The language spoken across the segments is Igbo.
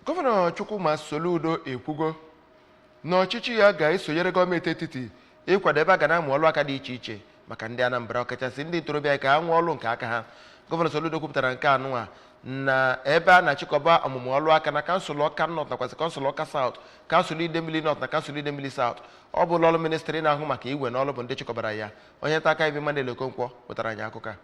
Gọvanọ Chukwuma Soludo ekwugo na ọchịchị ya ga-esonyere gọọmenti etiti ịkwado ebe a ga na-amụ Oluaka dị iche iche maka ndị Anambra ọkachasị ndị ntorobịa ka ha nwee ọrụ nke aka ha. Gọvanọ Soludo kwupụtara nke anụnwa na ebe a na-achịkọba ọmụmụ Oluaka na kansụl Ọka North nakwasị kansụl Ọka South, kansụl Idemili North na kansụl Idemili South. Ọ bụ ụlọọrụ ministri na-ahụ maka iwe na ọrụ bụ ndị chịkọbara ya. Onye nta aka ibe Emmanuel Okonkwo wetara anyị akụkọ a.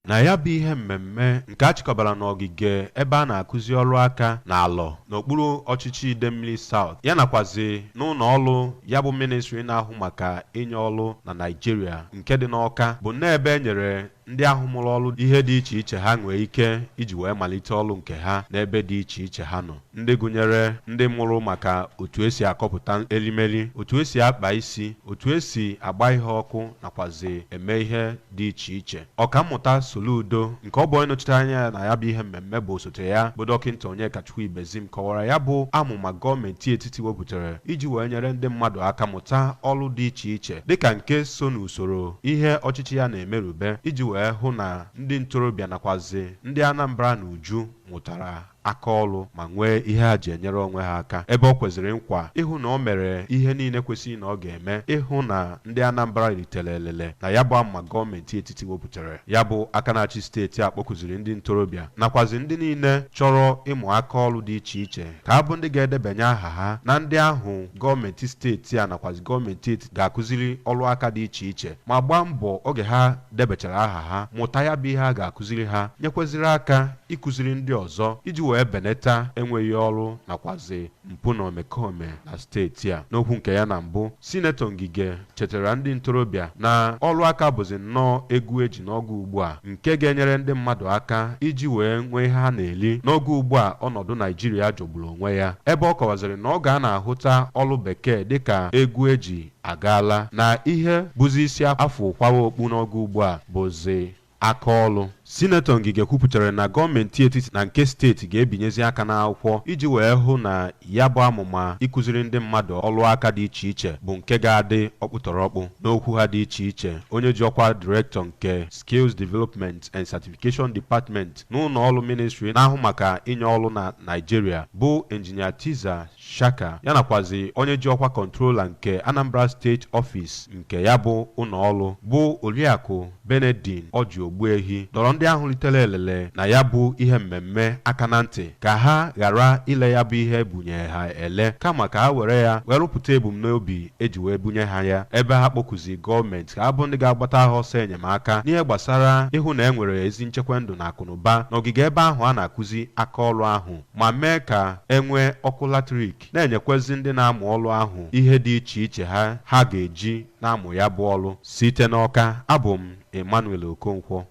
Na ya bụ ihe mmemme nke achịkọbara n'ogige ebe a na-akụzi ọrụ aka na alọ n'okpuru ọchịchị Idemili South ya nakwazi n'ụlọ ọrụ ya bụ ministri na-ahụ maka inye ọrụ na Nigeria nke dị n'Ọka bụ n'ebe e nyere ndị ahụ mụrụ ọrụ ihe dị iche iche ha nwee ike iji wee malite ọrụ nke ha n'ebe dị iche iche ha nọ, ndị gụnyere ndị mụrụ maka otu esi akọpụta elimeli, otu esi akpa isi, otu esi agba ihe ọkụ nakwazi eme ihe dị iche iche. Ọkammụta Soludo nke ọ bụ onye nọchite anya na ya bụ ihe mmemme bụ osote ya bụ dọkịnta Onyekachukwu Ibezim kọwara ya bụ amụma gọọmenti etiti wepụtara iji wee nyere ndị mmadụ aka mụta ọrụ dị iche iche dịka nke so n'usoro ihe ọchịchị ya na-emerube iji wee hụ na ndị ntorobịa nakwazi ndị Anambra na Uju mụtara aka ọrụ ma nwee ihe ha ji enyere onwe ha aka, ebe ọ kweziri nkwa ịhụ na o mere ihe niile kwesịrị na ọ ga-eme ịhụ na ndị Anambra ritere elele na ya bụ amụma gọọmenti etiti wepụtara. Ya bụ aka na-achị steeti a kpọkụziri ndị ntorobịa nakwazi ndị niile chọrọ ịmụ aka ọrụ dị iche iche ka ha bụ ndị ga-edebanye aha ha na ndị ahụ gọọmenti steeti a nakwazi gọọmenti etiti ga-akụziri ọrụ aka dị iche iche ma gbaa mbọ oge ha debechara aha ha mụta ya bụ ihe a ga-akụziri ha, nyekwaziri aka ịkụziri ndị ọzọ iji wee beneta enweghị ọrụ nakwazi mpụ na omekome na steeti a. N'okwu nke ya na mbụ, Sinetọ Ngige chetara ndị ntorobịa na ọrụ aka bụzi nnọọ egwu eji n'oge ugbu a nke ga-enyere ndị mmadụ aka iji wee nwee ihe ha na-eli n'oge ugbu a ọnọdụ Naijiria jọgburu onwe ya, ebe ọ kọwaziri na ọ ga na-ahụta ọrụ bekee dịka egwu eji agaala na ihe bụzi isi afọ kwawa okpu n'oge ugbu a bụzi aka ọrụ. Sinetọ Ngige kwupụtara na gọọmenti etiti na nke steeti ga-ebinyezi aka n'akwụkwọ iji wee hụ na ya bụ amụma ịkụziri ndị mmadụ ọrụ aka dị iche iche bụ nke ga-adị ọkpụtọrọkpụ n'okwu ha dị iche iche. Onye ji ọkwa Director nke Skills Development and Certification Department n'ụlọ ọrụ ministry na-ahụ maka inye ọrụ na Nigeria bụ Engineer Tiza Shaka ya nakwazi onye ji ọkwa Controller nke Anambra State Office nke ya bụ ụlọ ọrụ bụ Oluaka Benedin Oji Ogbuehi dọrọ ndị ahụ ritere elele na ya bụ ihe mmemme aka na ntị ka ha ghara ile ya bụ ihe bunye ha ele kama ka ha were ya wee rụpụta ebumnobi eji wee bunye ha ya, ebe ha kpọkụzi gọọmenti ka ha bụ ndị ga-agbata ha ọsọ enyemaka n'ihe gbasara ịhụ na e nwere ezi nchekwa ndụ na akụnụba n'ogige ebe ahụ a na-akụzi aka ọrụ ahụ ma mee ka enwee ọkụ latrik na-enyekwezi ndị na-amụ ọrụ ahụ ihe dị iche iche ha ga-eji na-amụ ya bụ ọrụ. Site n'Ọka, abụ m Emmanuel Okonkwo.